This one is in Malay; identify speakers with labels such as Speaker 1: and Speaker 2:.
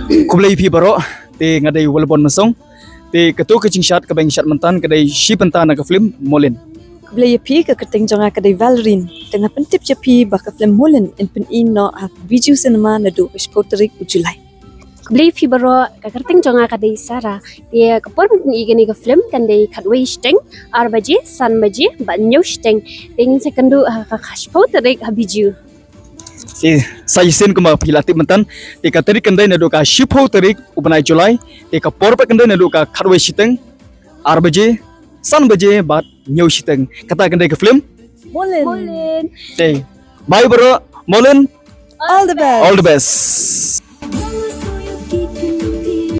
Speaker 1: Kublai pi baro te ngadai walbon masong te ketu kecing syat ke bang syat mentan kedai shi pentan ke film molin.
Speaker 2: Kublai pi ke keting jonga kadai Valerin tengah pentip jepi baka film Molen in pen ino hak biju cinema nadu expoterik Julai.
Speaker 3: Kublai pi baro ka kerting jonga kadai Sara dia kapor mungkin igani ke film kandai katway steng arbaji san baji ba new steng dengan sekendu ka expoterik habiju.
Speaker 1: Te saya sen ke ma pilati mentan te ka teri kendai nadu ka shipho terik ubanai Julai te ka porpa kendai nadu ka khatwe shiteng arbaje san baje bat new shiteng kata kendai ke film
Speaker 2: Molen.
Speaker 3: Molen.
Speaker 1: te bye bro molin
Speaker 2: All the best.
Speaker 1: all the best.